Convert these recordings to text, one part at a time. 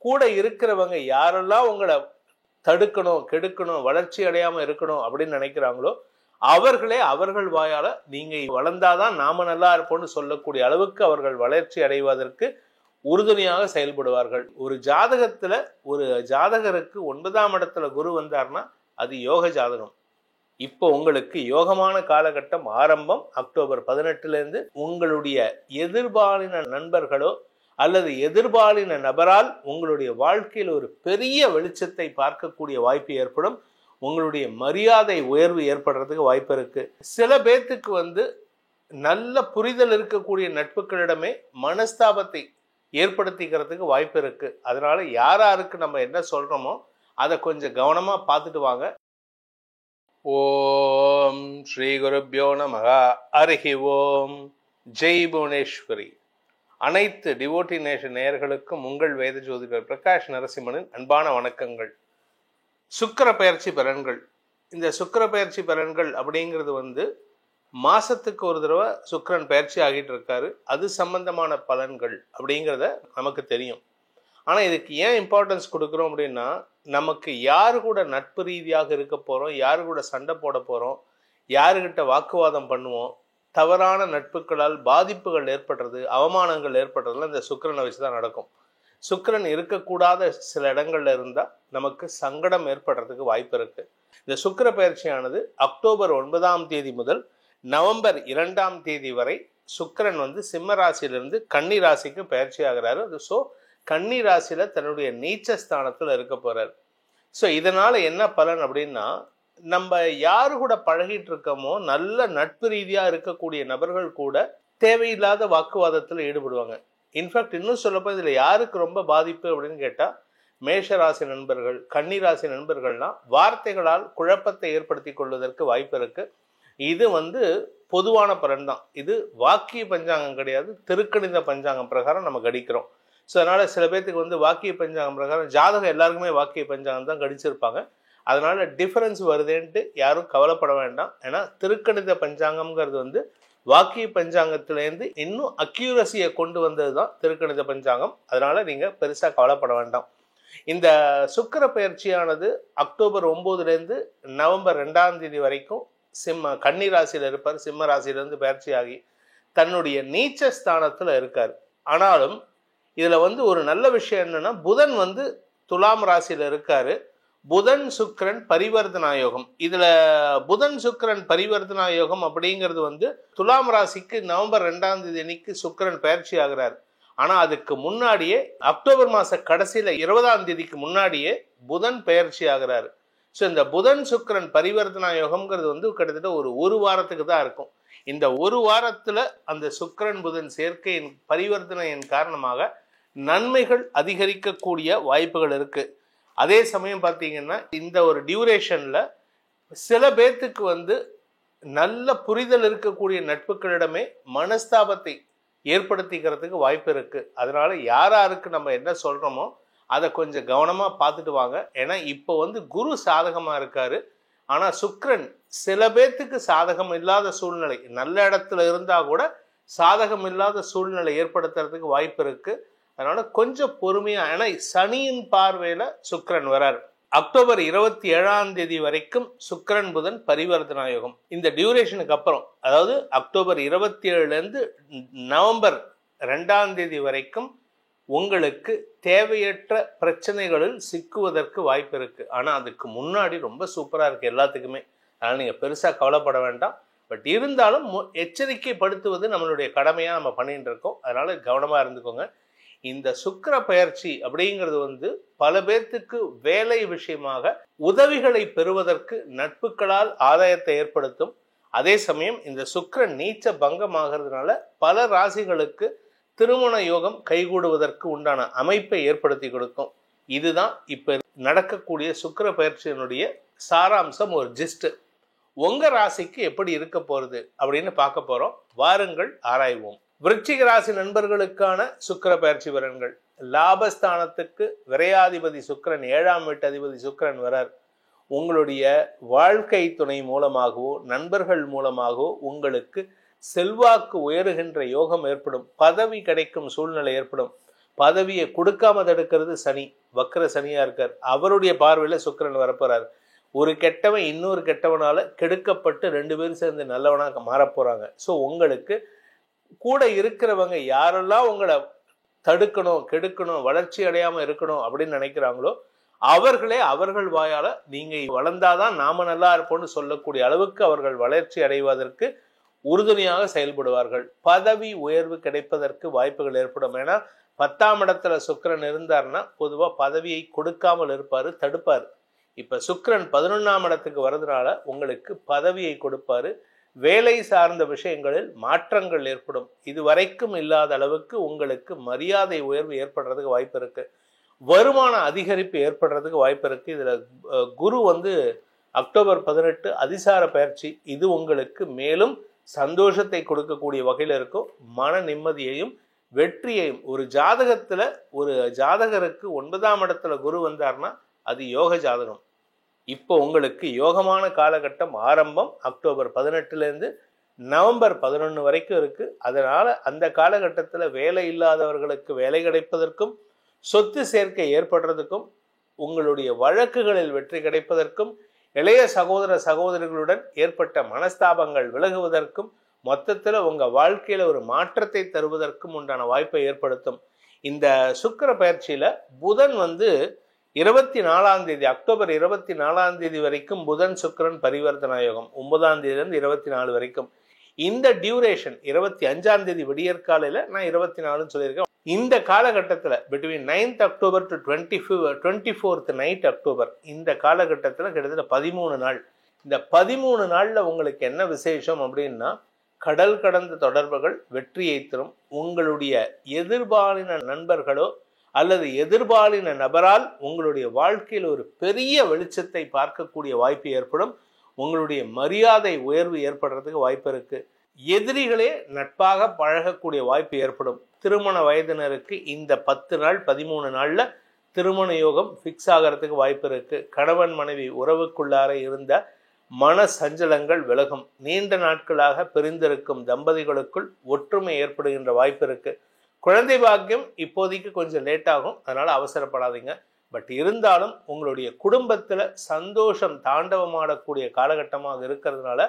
கூட இருக்கிறவங்க யாரெல்லாம் உங்களை தடுக்கணும், கெடுக்கணும், வளர்ச்சி அடையாம இருக்கணும் அப்படின்னு நினைக்கிறாங்களோ அவர்களே அவர்கள் வாயால நீங்க வளர்ந்தாதான் நாம நல்லா இருப்போம்னு சொல்லக்கூடிய அளவுக்கு அவர்கள் வளர்ச்சி அடைவதற்கு உறுதுணையாக செயல்படுவார்கள். ஒரு ஜாதகத்துல ஒரு ஜாதகருக்கு 9ஆம் இடத்துல குரு வந்தார்னா அது யோக ஜாதகம். இப்போ உங்களுக்கு யோகமான காலகட்டம் ஆரம்பம். அக்டோபர் 18 உங்களுடைய எதிர்பாலின நண்பர்களோ அல்லது எதிர்பாலின நபரால் உங்களுடைய வாழ்க்கையில் ஒரு பெரிய வெளிச்சத்தை பார்க்கக்கூடிய வாய்ப்பு ஏற்படும். உங்களுடைய மரியாதை உயர்வு ஏற்படுறதுக்கு வாய்ப்பு இருக்கு. சில பேர்த்துக்கு நல்ல புரிதல் இருக்கக்கூடிய நட்புகளிடமே மனஸ்தாபத்தை ஏற்படுத்திக்கிறதுக்கு வாய்ப்பு இருக்கு. அதனால யாராருக்கு நம்ம என்ன சொல்றோமோ அதை கொஞ்சம் கவனமா பார்த்துட்டு வாங்க. ஓம் ஸ்ரீ குருப்யோ நமஹ. ஹரிஹி ஓம். ஜெய் புவனேஸ்வரி. அனைத்து டிவோட்டி நேஷன் நேயர்களுக்கும் உங்கள் வேத ஜோதிடர் பிரகாஷ் நரசிம்மனின் அன்பான வணக்கங்கள். சுக்கிர பெயர்ச்சி பலன்கள். இந்த சுக்கிர பெயர்ச்சி பலன்கள் அப்படிங்கிறது மாசத்துக்கு ஒரு தடவை சுக்கிரன் பயிற்சி ஆகிட்டு இருக்காரு. அது சம்பந்தமான பலன்கள் அப்படிங்கிறத நமக்கு தெரியும். ஆனால் இதுக்கு ஏன் இம்பார்ட்டன்ஸ் கொடுக்குறோம் அப்படின்னா, நமக்கு யாரு கூட நட்பு ரீதியாக இருக்க போகிறோம், யாரு கூட சண்டை போட போகிறோம், யாருக்கிட்ட வாக்குவாதம் பண்ணுவோம், தவறான நட்புகளால் பாதிப்புகள் ஏற்படுறது, அவமானங்கள் ஏற்படுறதுலாம் இந்த சுக்கிரனை வச்சு தான் நடக்கும். சுக்கிரன் இருக்கக்கூடாத சில இடங்கள்ல இருந்தால் நமக்கு சங்கடம் ஏற்படுறதுக்கு வாய்ப்பு இருக்கு. இந்த சுக்கிர பயிற்சியானது அக்டோபர் 9ஆம் தேதி முதல் நவம்பர் 2ஆம் தேதி வரை சுக்கிரன் சிம்ம ராசியிலிருந்து கன்னி ராசிக்கு பயிற்சி ஆகிறாரு. ஸோ கன்னி ராசியில தன்னுடைய நீச்ச ஸ்தானத்துல இருக்க போறாரு. ஸோ இதனால என்ன பலன் அப்படின்னா, நம்ம யாரு கூட பழகிட்டு இருக்கோமோ நல்ல நட்பு ரீதியா இருக்கக்கூடிய நபர்கள் கூட தேவையில்லாத வாக்குவாதத்தில் ஈடுபடுவாங்க. இன்ஃபேக்ட் இன்னும் சொல்லப்போ இதுல யாருக்கு ரொம்ப பாதிப்பு அப்படின்னு கேட்டா, மேஷ ராசி நண்பர்கள், கன்னி ராசி நண்பர்கள்லாம் வார்த்தைகளால் குழப்பத்தை ஏற்படுத்தி கொள்வதற்கு வாய்ப்பு இருக்கு. இது பொதுவான பலன் தான். இது வாக்கிய பஞ்சாங்கம் கிடையாது, திருக்கணித பஞ்சாங்கம் பிரகாரம் நம்ம கணிக்கிறோம். ஸோ அதனால சில பேர்த்துக்கு வாக்கிய பஞ்சாங்கம் பிரகாரம் ஜாதகம் எல்லாருக்குமே வாக்கிய பஞ்சாங்கம் தான் கணிச்சிருப்பாங்க. அதனால டிஃபரன்ஸ் வருதுன்ட்டு யாரும் கவலைப்பட வேண்டாம். ஏன்னா திருக்கணித பஞ்சாங்கம்ங்கிறது வாக்கிய பஞ்சாங்கத்திலேருந்து இன்னும் அக்யூரசியை கொண்டு வந்தது தான் திருக்கணித பஞ்சாங்கம். அதனால நீங்க பெருசா கவலைப்பட வேண்டாம். இந்த சுக்கிர பயிற்சியானது அக்டோபர் 9 நவம்பர் 2ஆம் தேதி வரைக்கும் கன்னி ராசியில இருப்பார். சிம்ம ராசியிலிருந்து பயிற்சி ஆகி தன்னுடைய நீச்ச ஸ்தானத்துல இருக்காரு. ஆனாலும் இதுல ஒரு நல்ல விஷயம் என்னன்னா, புதன் துலாம் ராசியில இருக்காரு. புதன் சுக்கிரன் பரிவர்த்தனா யோகம். இதுல புதன் சுக்கிரன் பரிவர்த்தனா யோகம் அப்படிங்கிறது துலாம் ராசிக்கு நவம்பர் 2ஆம் தேதி அன்னைக்கு சுக்கிரன் பயிற்சி ஆகிறார். ஆனா அதுக்கு முன்னாடியே அக்டோபர் மாச கடைசியில 20ஆம் தேதிக்கு முன்னாடியே புதன் பயிற்சி ஆகிறாரு. ஸோ இந்த புதன் சுக்கிரன் பரிவர்த்தனா யோகம்ங்கிறது கிட்டத்தட்ட ஒரு வாரத்துக்கு தான் இருக்கும். இந்த ஒரு வாரத்துல அந்த சுக்கிரன் புதன் சேர்க்கையின் பரிவர்த்தனையின் காரணமாக நன்மைகள் அதிகரிக்கக்கூடிய வாய்ப்புகள் இருக்கு. அதே சமயம் பார்த்தீங்கன்னா இந்த ஒரு டியூரேஷன்ல சில பேர்த்துக்கு நல்ல புரிதல் இருக்கக்கூடிய நட்புகளிடமே மனஸ்தாபத்தை ஏற்படுத்திக்கிறதுக்கு வாய்ப்பு இருக்கு. அதனால யாராருக்கு நம்ம என்ன சொல்றோமோ அதை கொஞ்சம் கவனமா பார்த்துட்டு வாங்க. ஏன்னா இப்போ குரு சாதகமா இருக்காரு. ஆனா சுக்கிரன் சில பேர்த்துக்கு சாதகம் இல்லாத சூழ்நிலை, நல்ல இடத்துல இருந்தா கூட சாதகம் இல்லாத சூழ்நிலை ஏற்படுத்துறதுக்கு வாய்ப்பு இருக்கு. அதனால கொஞ்சம் பொறுமையா, ஏன்னா சனியின் பார்வையில சுக்கிரன் வராரு. அக்டோபர் 27ஆம் தேதி வரைக்கும் சுக்கிரன் புதன் பரிவர்த்தனா யோகம். இந்த டியூரேஷனுக்கு அப்புறம், அதாவது அக்டோபர் 27 நவம்பர் 2ஆம் தேதி வரைக்கும் உங்களுக்கு தேவையற்ற பிரச்சனைகளில் சிக்குவதற்கு வாய்ப்பு இருக்கு. ஆனா அதுக்கு முன்னாடி ரொம்ப சூப்பரா இருக்கு எல்லாத்துக்குமே. அதனால நீங்க பெருசா கவலைப்பட வேண்டாம். பட் இருந்தாலும் எச்சரிக்கைப்படுத்துவது நம்மளுடைய கடமையா நம்ம பண்ணிட்டு இருக்கோம். அதனால கவனமா இருந்துக்கோங்க. இந்த சுக்கிர பயிற்சி அப்படிங்கிறது பல பேர்த்துக்கு வேலை விஷயமாக உதவிகளை பெறுவதற்கு நட்புகளால் ஆதாயத்தை ஏற்படுத்தும். அதே சமயம் இந்த சுக்கிரன் நீச்ச பங்கமாகிறதுனால பல ராசிகளுக்கு திருமண யோகம் கைகூடுவதற்கு உண்டான அமைப்பை ஏற்படுத்தி கொடுக்கும். இதுதான் இப்ப நடக்கக்கூடிய சுக்கிர பயிற்சியினுடைய சாராம்சம், ஒரு ஜிஸ்ட். உங்க ராசிக்கு எப்படி இருக்க போறது அப்படின்னு பார்க்க போறோம். வாருங்கள் ஆராய்வோம். விருச்சிக ராசி நண்பர்களுக்கான சுக்கிர பயிற்சி பலன்கள். லாபஸ்தானத்துக்கு விரையாதிபதி சுக்கிரன், 7ஆம் வீட்டு அதிபதி சுக்கிரன் வரார். உங்களுடைய வாழ்க்கை துணை மூலமாகவோ நண்பர்கள் மூலமாகவோ உங்களுக்கு செல்வாக்கு உயருகின்ற யோகம் ஏற்படும். பதவி கிடைக்கும் சூழ்நிலை ஏற்படும். பதவியை கொடுக்காம தடுக்கிறது சனி, வக்ர சனியா இருக்கார். அவருடைய பார்வையில சுக்கிரன் வரப்போறாரு. ஒரு கெட்டவன் இன்னொரு கெட்டவனால கெடுக்கப்பட்டு 2 பேரும் சேர்ந்து நல்லவனாக மாறப்போறாங்க. ஸோ உங்களுக்கு கூட இருக்கிறவங்க யாரெல்லாம் உங்களை தடுக்கணும், கெடுக்கணும், வளர்ச்சி அடையாம இருக்கணும் அப்படின்னு நினைக்கிறாங்களோ அவர்களே அவர்கள் வாயால நீங்க வளர்ந்தாதான் நாம நல்லா இருப்போம்னு சொல்லக்கூடிய அளவுக்கு அவர்கள் வளர்ச்சி அடைவதற்கு உறுதுணையாக செயல்படுவார்கள். பதவி உயர்வு கிடைப்பதற்கு வாய்ப்புகள் ஏற்படும். ஏன்னா 10ஆம் இடத்துல சுக்கிரன் இருந்தார்னா பொதுவா பதவியை கொடுக்காமல் இருப்பாரு, தடுப்பாரு. இப்ப சுக்கிரன் 11ஆம் இடத்துக்கு வர்றதுனால உங்களுக்கு பதவியை கொடுப்பாரு. வேலை சார்ந்த விஷயங்களில் மாற்றங்கள் ஏற்படும். இதுவரைக்கும் இல்லாத அளவுக்கு உங்களுக்கு மரியாதை உயர்வு ஏற்படுறதுக்கு வாய்ப்பு இருக்கு. வருமான அதிகரிப்பு ஏற்படுறதுக்கு வாய்ப்பு இருக்கு. இதுல குரு அக்டோபர் 18 அதிசார பயிற்சி. இது உங்களுக்கு மேலும் சந்தோஷத்தை கொடுக்கக்கூடிய வகையில் இருக்கும். மன நிம்மதியையும் வெற்றியையும். ஒரு ஜாதகருக்கு 9ஆம் இடத்துல குரு வந்தார்னா அது யோக ஜாதகம். இப்போ உங்களுக்கு யோகமான காலகட்டம் ஆரம்பம் அக்டோபர் 18 நவம்பர் 11 வரைக்கும் இருக்கு. அதனால அந்த காலகட்டத்தில் வேலை இல்லாதவர்களுக்கு வேலை கிடைப்பதற்கும், சொத்து சேர்க்கை ஏற்படுறதுக்கும், உங்களுடைய வழக்குகளில் வெற்றி கிடைப்பதற்கும், இளைய சகோதர சகோதரிகளுடன் ஏற்பட்ட மனஸ்தாபங்கள் விலகுவதற்கும், மொத்தத்தில் உங்க வாழ்க்கையில ஒரு மாற்றத்தை தருவதற்கும் உண்டான வாய்ப்பை ஏற்படுத்தும். இந்த சுக்கிர பயிற்சியில புதன் 24ஆம் தேதி அக்டோபர் 24ஆம் தேதி வரைக்கும் புதன் சுக்கிரன் பரிவர்த்தனா யோகம். 9ஆம் தேதியிலிருந்து 24 வரைக்கும். இந்த டியூரேஷன் 25ஆம் தேதி விடியற்காலையில நான் 24 சொல்லியிருக்கேன். இந்த காலகட்டத்தில் between 9th October to 24th night October, இந்த காலகட்டத்தில் கிட்டத்தட்ட 13 நாள். இந்த 13 நாள்ல உங்களுக்கு என்ன விசேஷம் அப்படின்னா, கடல் கடந்த தொடர்புகள் வெற்றியை தரும். உங்களுடைய எதிர்பாலின நண்பர்களோ அல்லது எதிர்பாலின நபரால் உங்களுடைய வாழ்க்கையில் ஒரு பெரிய வெளிச்சத்தை பார்க்கக்கூடிய வாய்ப்பு ஏற்படும். உங்களுடைய மரியாதை உயர்வு ஏற்படுறதுக்கு வாய்ப்பு இருக்கு. எதிரிகளே நட்பாக பழகக்கூடிய வாய்ப்பு ஏற்படும். திருமண வயதினருக்கு இந்த 10 நாள் 13 நாள்ல திருமண யோகம் ஃபிக்ஸ் ஆகிறதுக்கு வாய்ப்பு இருக்கு. கணவன் மனைவி உறவுக்குள்ளார இருந்த மன சஞ்சலங்கள் விலகும். நீண்ட நாட்களாக பிரிந்திருக்கும் தம்பதிகளுக்குள் ஒற்றுமை ஏற்படுகின்ற வாய்ப்பு இருக்கு. குழந்தை பாக்கியம் இப்போதைக்கு கொஞ்சம் லேட் ஆகும், அதனால அவசரப்படாதீங்க. பட் இருந்தாலும் உங்களுடைய குடும்பத்துல சந்தோஷம் தாண்டவமாடக்கூடிய காலகட்டமாக இருக்கிறதுனால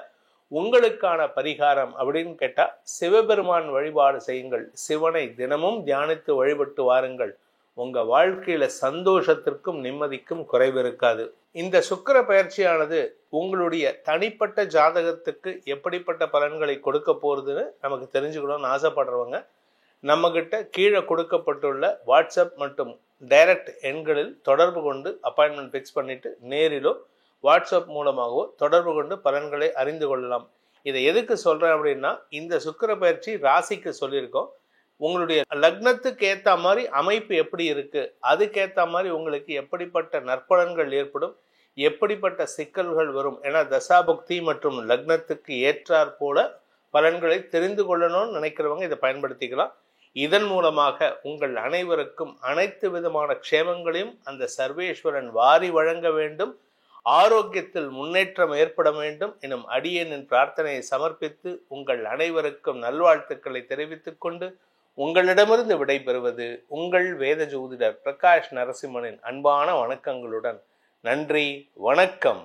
உங்களுக்கான பரிகாரம் அப்படின்னு கேட்டா சிவபெருமான் வழிபாடு செய்யுங்கள். சிவனை தினமும் தியானித்து வழிபட்டு வாருங்கள். உங்க வாழ்க்கையில சந்தோஷத்திற்கும் நிம்மதிக்கும் குறைவு இருக்காது. இந்த சுக்கிர பயிற்சியானது உங்களுடைய தனிப்பட்ட ஜாதகத்துக்கு எப்படிப்பட்ட பலன்களை கொடுக்க போறதுன்னு நமக்கு தெரிஞ்சுக்கணும்னு ஆசைப்படுறவங்க நம்ம கிட்ட கீழே கொடுக்கப்பட்டுள்ள வாட்ஸ்அப் மற்றும் டைரக்ட் எண்களில் தொடர்பு கொண்டு அப்பாயின்மெண்ட் ஃபிக்ஸ் பண்ணிட்டு நேரிலோ வாட்ஸ்அப் மூலமாகவோ தொடர்பு கொண்டு பலன்களை அறிந்து கொள்ளலாம். இதை எதுக்கு சொல்றேன் அப்படின்னா, இந்த சுக்கிர பயிற்சி ராசிக்கு சொல்லியிருக்கோம். உங்களுடைய லக்னத்துக்கு ஏற்ற மாதிரி அமைப்பு எப்படி இருக்கு, அதுக்கேற்ற மாதிரி உங்களுக்கு எப்படிப்பட்ட நற்பலன்கள் ஏற்படும், எப்படிப்பட்ட சிக்கல்கள் வரும். ஏன்னா தசாபுக்தி மற்றும் லக்னத்துக்கு ஏற்றாற் போல பலன்களை தெரிந்து கொள்ளணும்னு நினைக்கிறவங்க இதை பயன்படுத்திக்கலாம். இதன் மூலமாக உங்கள் அனைவருக்கும் அனைத்து விதமான க்ஷேமங்களையும் அந்த சர்வேஸ்வரன் வாரி வழங்க வேண்டும். ஆரோக்கியத்தில் முன்னேற்றம் ஏற்பட வேண்டும் எனும் அடியேனின் பிரார்த்தனையை சமர்ப்பித்து உங்கள் அனைவருக்கும் நல்வாழ்த்துக்களை தெரிவித்துக் கொண்டு உங்களிடமிருந்து விடைபெறுவது உங்கள் வேத ஜோதிடர் பிரகாஷ் நரசிம்மனின் அன்பான வணக்கங்களுடன். நன்றி, வணக்கம்.